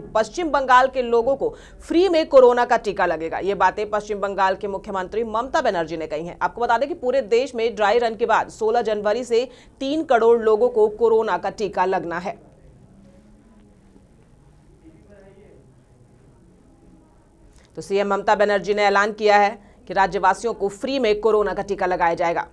पश्चिम बंगाल के लोगों को फ्री में कोरोना का टीका लगेगा। ये बातें पश्चिम बंगाल के मुख्यमंत्री ममता बनर्जी ने कही हैं। आपको बता दें कि पूरे देश में ड्राई रन के बाद 16 जनवरी से 3 करोड़ लोगों को कोरोना का टीका लगना है। तो सीएम ममता बनर्जी ने ऐलान किया है कि राज्यवासियों को फ्री में कोरोना का टीका लगाया जाएगा।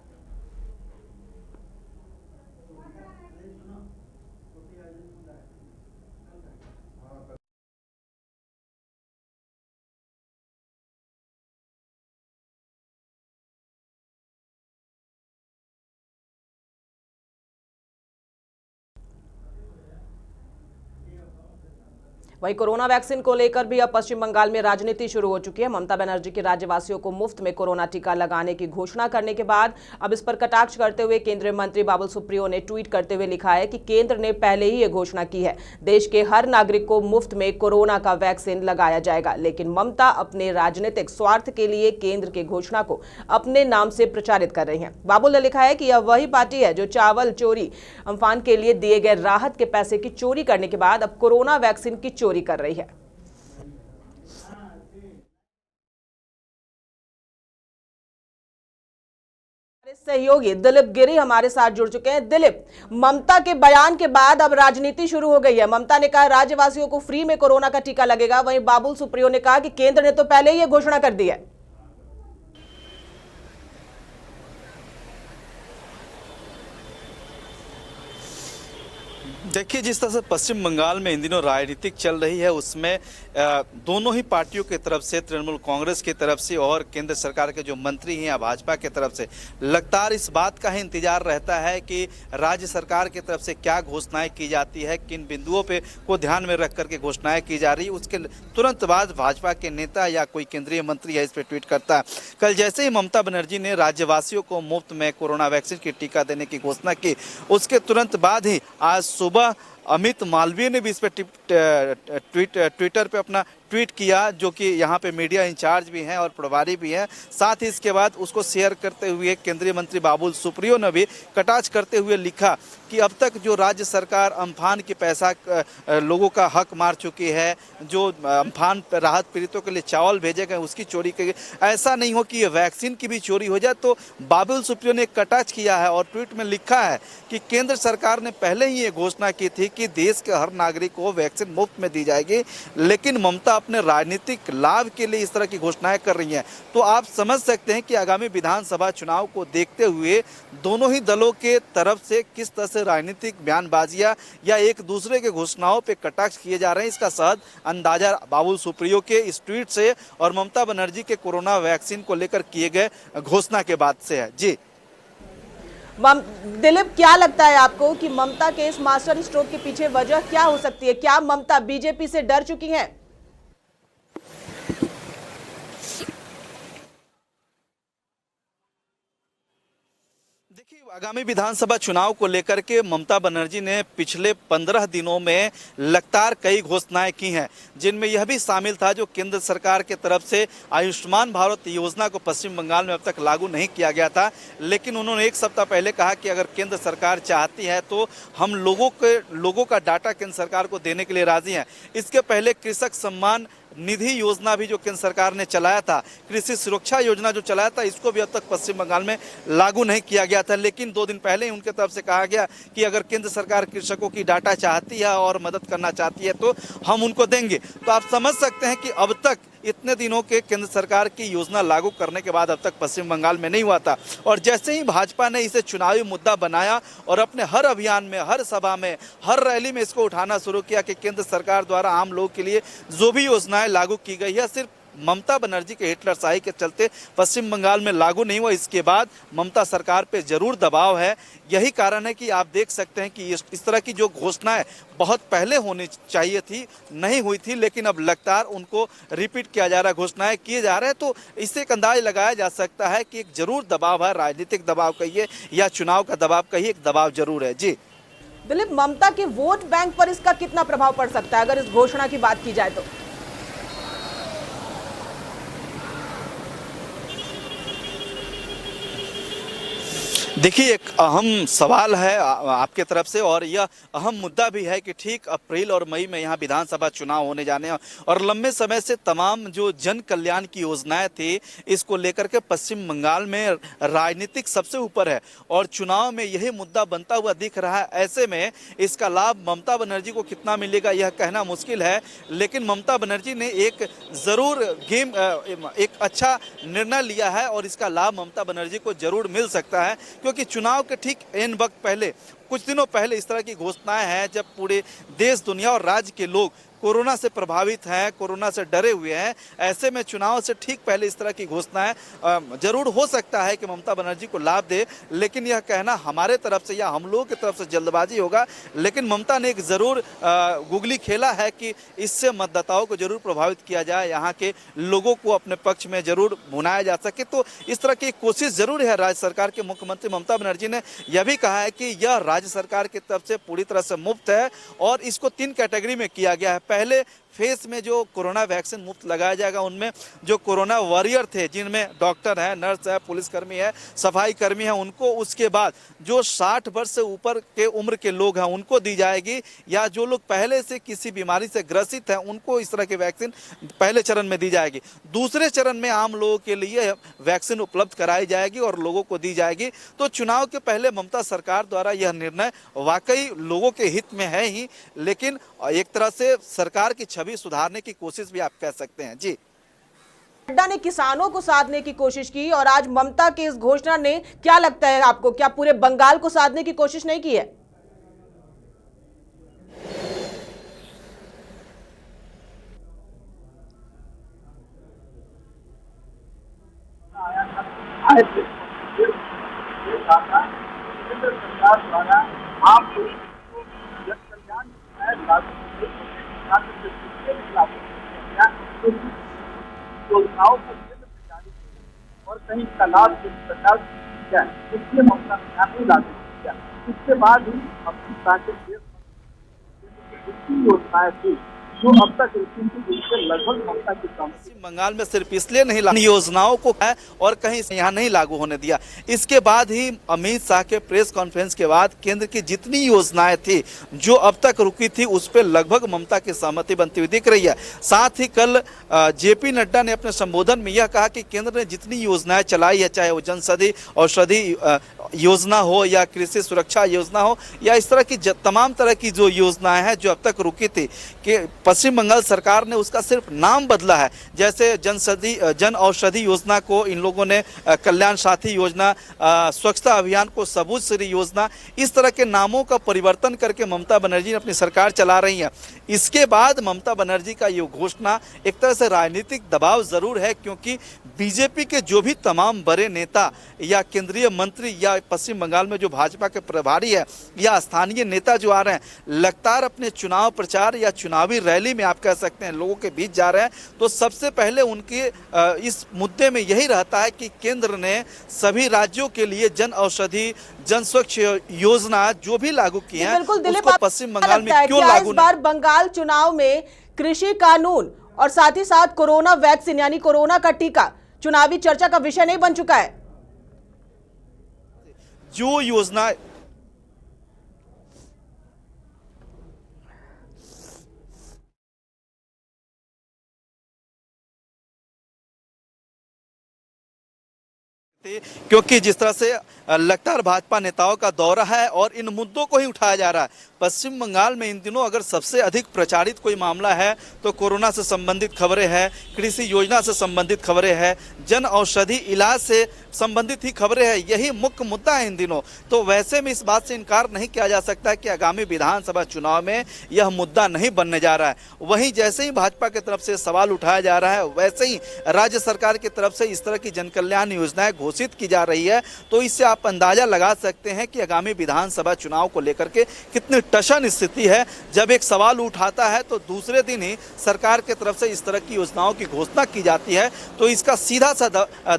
वहीं कोरोना वैक्सीन को लेकर भी अब पश्चिम बंगाल में राजनीति शुरू हो चुकी है। ममता बनर्जी की राज्यवासियों को मुफ्त में कोरोना टीका लगाने की घोषणा करने के बाद अब इस पर कटाक्ष करते हुए केंद्रीय मंत्री बाबुल सुप्रियो ने ट्वीट करते हुए लिखा है कि केंद्र ने पहले ही ये घोषणा की है, देश के हर नागरिक को मुफ्त में कोरोना का वैक्सीन लगाया जाएगा। लेकिन ममता अपने राजनीतिक स्वार्थ के लिए केंद्र की घोषणा को अपने नाम से प्रचारित कर रही हैं। बाबुल ने लिखा है कि यह वही पार्टी है जो चावल चोरी अम्फान के लिए दिए गए राहत के पैसे की चोरी करने के बाद अब कोरोना वैक्सीन की चोरी कर रही है। सहयोगी दिलीप गिरी हमारे साथ जुड़ चुके हैं। दिलीप, ममता के बयान के बाद अब राजनीति शुरू हो गई है। ममता ने कहा राज्यवासियों को फ्री में कोरोना का टीका लगेगा, वहीं बाबुल सुप्रियो ने कहा कि केंद्र ने तो पहले ही यह घोषणा कर दी है। देखिए, जिस तरह से पश्चिम बंगाल में इन दिनों राजनीतिक चल रही है, उसमें दोनों ही पार्टियों की तरफ से, तृणमूल कांग्रेस की तरफ से और केंद्र सरकार के जो मंत्री हैं या भाजपा की तरफ से लगातार इस बात का ही इंतजार रहता है कि राज्य सरकार की तरफ से क्या घोषणाएं की जाती है, किन बिंदुओं पे को ध्यान में रख करके घोषणाएं की जा रही है। उसके तुरंत बाद भाजपा के नेता या कोई केंद्रीय मंत्री है इस पर ट्वीट करता है। कल जैसे ही ममता बनर्जी ने राज्यवासियों को मुफ्त में कोरोना वैक्सीन की टीका देने की घोषणा की, उसके तुरंत बाद ही आज सुबह अमित मालवीय ने भी इस पर ट्विटर पे अपना ट्वीट किया, जो कि यहाँ पे मीडिया इंचार्ज भी हैं और प्रभारी भी हैं। साथ ही इसके बाद उसको शेयर करते हुए केंद्रीय मंत्री बाबुल सुप्रियो ने भी कटाक्ष करते हुए लिखा कि अब तक जो राज्य सरकार अम्फान की पैसा लोगों का हक मार चुकी है, जो अम्फान राहत पीड़ितों के लिए चावल भेजे गए उसकी चोरी की, ऐसा नहीं हो कि ये वैक्सीन की भी चोरी हो जाए। तो बाबुल सुप्रियो ने कटाक्ष किया है और ट्वीट में लिखा है कि केंद्र सरकार ने पहले ही ये घोषणा की थी कि देश के हर नागरिक को वैक्सीन मुफ्त में दी जाएगी, लेकिन ममता अपने राजनीतिक लाभ के लिए इस तरह की घोषणाएं कर रही हैं। तो आप समझ सकते हैं कि आगामी विधानसभा चुनाव को देखते हुए दोनों ही दलों के तरफ से किस तरह से राजनीतिक बयानबाजियां या एक दूसरे के घोषणाओं पे कटाक्ष किए जा रहे हैं, इसका सहज अंदाजा बाबुल सुप्रियो के इस ट्वीट से और ममता बनर्जी के कोरोना वैक्सीन को लेकर किए गए घोषणा के बाद से है। जी दिलीप, क्या लगता है आपको कि ममता के इस मास्टर स्ट्रोक के पीछे वजह क्या हो सकती है? क्या ममता बीजेपी से डर चुकी हैं? देखिए, आगामी विधानसभा चुनाव को लेकर के ममता बनर्जी ने पिछले 15 दिनों में लगातार कई घोषणाएं की हैं, जिनमें यह भी शामिल था जो केंद्र सरकार के तरफ से आयुष्मान भारत योजना को पश्चिम बंगाल में अब तक लागू नहीं किया गया था। लेकिन उन्होंने एक सप्ताह पहले कहा कि अगर केंद्र सरकार चाहती है तो हम लोगों का डाटा केंद्र सरकार को देने के लिए राजी हैं। इसके पहले कृषक सम्मान निधि योजना भी जो केंद्र सरकार ने चलाया था, कृषि सुरक्षा योजना जो चलाया था, इसको भी अब तक पश्चिम बंगाल में लागू नहीं किया गया था। लेकिन 2 दिन पहले ही उनके तरफ से कहा गया कि अगर केंद्र सरकार कृषकों की डाटा चाहती है और मदद करना चाहती है तो हम उनको देंगे। तो आप समझ सकते हैं कि अब तक इतने दिनों के केंद्र सरकार की योजना लागू करने के बाद अब तक पश्चिम बंगाल में नहीं हुआ था। और जैसे ही भाजपा ने इसे चुनावी मुद्दा बनाया और अपने हर अभियान में, हर सभा में, हर रैली में इसको उठाना शुरू किया कि केंद्र सरकार द्वारा आम लोगों के लिए जो भी योजनाएं लागू की गई है सिर्फ ममता बनर्जी के हिटलरशाही के चलते पश्चिम बंगाल में लागू नहीं हुआ, इसके बाद ममता सरकार पे जरूर दबाव है। यही कारण है कि आप देख सकते हैं कि इस तरह की जो घोषणाएं बहुत पहले होनी चाहिए थी, नहीं हुई थी, लेकिन अब लगातार उनको रिपीट किया जा रहा है, घोषणाएं किए जा रहे हैं। तो इससे एक अंदाज लगाया जा सकता है कि एक जरूर दबाव है, राजनीतिक दबाव कहिए या चुनाव का दबाव कहिए, एक दबाव जरूर है। जी दिलीप, ममता के वोट बैंक पर इसका कितना प्रभाव पड़ सकता है अगर इस घोषणा की बात की जाए तो? देखिए, एक अहम सवाल है आपके तरफ से, और यह अहम मुद्दा भी है कि ठीक अप्रैल और मई में यहाँ विधानसभा चुनाव होने जाने हैं और लंबे समय से तमाम जो जन कल्याण की योजनाएं थी, इसको लेकर के पश्चिम बंगाल में राजनीतिक सबसे ऊपर है और चुनाव में यही मुद्दा बनता हुआ दिख रहा है। ऐसे में इसका लाभ ममता बनर्जी को कितना मिलेगा यह कहना मुश्किल है, लेकिन ममता बनर्जी ने एक ज़रूर एक अच्छा निर्णय लिया है और इसका लाभ ममता बनर्जी को जरूर मिल सकता है, क्योंकि चुनाव के ठीक एन वक्त पहले, कुछ दिनों पहले इस तरह की घोषणाएं हैं जब पूरे देश, दुनिया और राज्य के लोग कोरोना से प्रभावित हैं, कोरोना से डरे हुए हैं। ऐसे में चुनाव से ठीक पहले इस तरह की घोषणाएं जरूर हो सकता है कि ममता बनर्जी को लाभ दे, लेकिन यह कहना हमारे तरफ से या हम लोगों की तरफ से जल्दबाजी होगा। लेकिन ममता ने एक ज़रूर गुगली खेला है कि इससे मतदाताओं को जरूर प्रभावित किया जाए, यहाँ के लोगों को अपने पक्ष में जरूर भुनाया जा सके। तो इस तरह की कोशिश जरूर है। राज्य सरकार के मुख्यमंत्री ममता बनर्जी ने यह भी कहा है कि यह राज्य सरकार की तरफ से पूरी तरह से मुफ्त है और इसको 3 कैटेगरी में किया गया है। पहले फेज में जो कोरोना वैक्सीन मुफ्त लगाया जाएगा, उनमें जो कोरोना वॉरियर थे, जिनमें डॉक्टर है, नर्स है, पुलिसकर्मी है, सफाई कर्मी है, उनको, उसके बाद जो 60 वर्ष से ऊपर के उम्र के लोग हैं उनको दी जाएगी, या जो लोग पहले से किसी बीमारी से ग्रसित हैं उनको इस तरह की वैक्सीन पहले चरण में दी जाएगी। दूसरे चरण में आम लोगों के लिए वैक्सीन उपलब्ध कराई जाएगी और लोगों को दी जाएगी। तो चुनाव के पहले ममता सरकार द्वारा यह निर्णय वाकई लोगों के हित में है ही, लेकिन एक तरह से सरकार की छवि सुधारने की कोशिश भी आप कह सकते हैं। जी, नड्डा ने किसानों को साधने की कोशिश की और आज ममता की इस घोषणा ने, क्या लगता है आपको, क्या पूरे बंगाल को साधने की कोशिश नहीं की है? सरकार द्वारा आप योजनाओं को और कहीं इसका लाभ सरकार किया, इसलिए ममता नहीं लागू किया। इसके बाद ही अपनी प्राकृतिक जितनी योजनाएं थी जो अब तक लगभग ममता की पश्चिम बंगाल में सिर्फ इसलिए नहीं लागू योजनाओं को है और कहीं यहाँ नहीं लागू होने दिया। इसके बाद ही अमित शाह के प्रेस कॉन्फ्रेंस के बाद केंद्र की जितनी योजनाएं थी जो अब तक रुकी थी, उस पर लगभग ममता की सहमति बनती हुई दिख रही है। साथ ही कल जेपी नड्डा ने अपने संबोधन में यह कहा कि केंद्र ने जितनी योजनाएं चलाई है, चाहे वो जनऔषधि योजना हो या कृषि सुरक्षा योजना हो या इस तरह की तमाम तरह की जो योजनाएं हैं जो अब तक रुकी थी, कि पश्चिम बंगाल सरकार ने उसका सिर्फ नाम बदला है। जैसे जन औषधि योजना को इन लोगों ने कल्याण साथी योजना, स्वच्छता अभियान को सबूत श्री योजना, इस तरह के नामों का परिवर्तन करके ममता बनर्जी अपनी सरकार चला रही है। इसके बाद ममता बनर्जी का ये घोषणा एक तरह से राजनीतिक दबाव जरूर है, क्योंकि बीजेपी के जो भी तमाम बड़े नेता या केंद्रीय मंत्री या पश्चिम बंगाल में जो भाजपा के प्रभारी है या स्थानीय नेता जो आ रहे हैं, लगातार अपने चुनाव प्रचार या चुनावी रैली में आप कह सकते हैं लोगों के बीच जा रहे हैं, तो सबसे पहले उनके इस मुद्दे में यही रहता है कि केंद्र ने सभी राज्यों के लिए जन औषधि, जन स्वच्छ योजना जो भी लागू की है, उसको पश्चिम बंगाल में क्यों लागू इस बार बंगाल चुनाव में कृषि कानून और साथ ही साथ कोरोना वैक्सीन यानी कोरोना का टीका चुनावी चर्चा का विषय नहीं बन चुका है? जो योजना क्योंकि जिस तरह से लगातार भाजपा नेताओं का दौरा है और इन मुद्दों को ही उठाया जा रहा है। पश्चिम बंगाल में इन दिनों अगर सबसे अधिक प्रचारित कोई मामला है तो कोरोना से संबंधित खबरें हैं, कृषि योजना से संबंधित खबरें हैं, जन औषधि इलाज से संबंधित ही खबरें हैं। यही मुख्य मुद्दा है इन दिनों। तो वैसे में इस बात से इनकार नहीं किया जा सकता कि आगामी विधानसभा चुनाव में यह मुद्दा नहीं बनने जा रहा है। वहीं जैसे ही भाजपा की तरफ से सवाल उठाया जा रहा है, वैसे ही राज्य सरकार की तरफ से इस तरह की जन कल्याण योजनाएं घोषित की जा रही है। तो इससे आप अंदाजा लगा सकते हैं कि आगामी विधानसभा चुनाव को लेकर के कितनी टशन स्थिति है। जब एक सवाल उठाता है तो दूसरे दिन ही सरकार की तरफ से इस तरह की योजनाओं की घोषणा की जाती है। तो इसका सीधा सा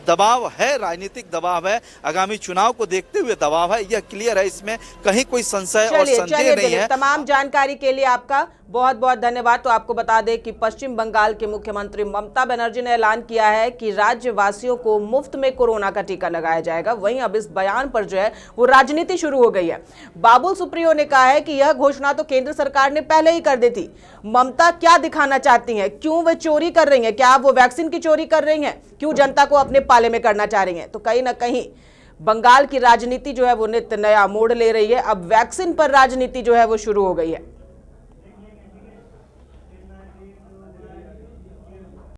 दबाव है, राजनीतिक दबाव है, आगामी चुनाव को देखते हुए दबाव है, यह क्लियर है। इसमें कहीं कोई संशय और संदेह नहीं है। तमाम जानकारी के लिए आपका बहुत बहुत धन्यवाद। तो आपको बता दें कि पश्चिम बंगाल के मुख्यमंत्री ममता बनर्जी ने ऐलान किया है कि राज्यवासियों को मुफ्त में कोरोना का टीका लगाया जाएगा। वहीं अब इस बयान पर जो है वो राजनीति शुरू हो गई है। बाबुल सुप्रियो ने कहा है कि यह घोषणा तो केंद्र सरकार ने पहले ही कर दी थी। ममता क्या दिखाना चाहती हैं? क्यों वे चोरी कर रही हैं? क्या वो वैक्सीन की चोरी कर रही हैं? क्यों जनता को अपने पाले में करना चाह रही हैं? तो कहीं ना कहीं बंगाल की राजनीति जो है वो नित्य नया मोड़ ले रही है। अब वैक्सीन पर राजनीति जो है वो शुरू हो गई है।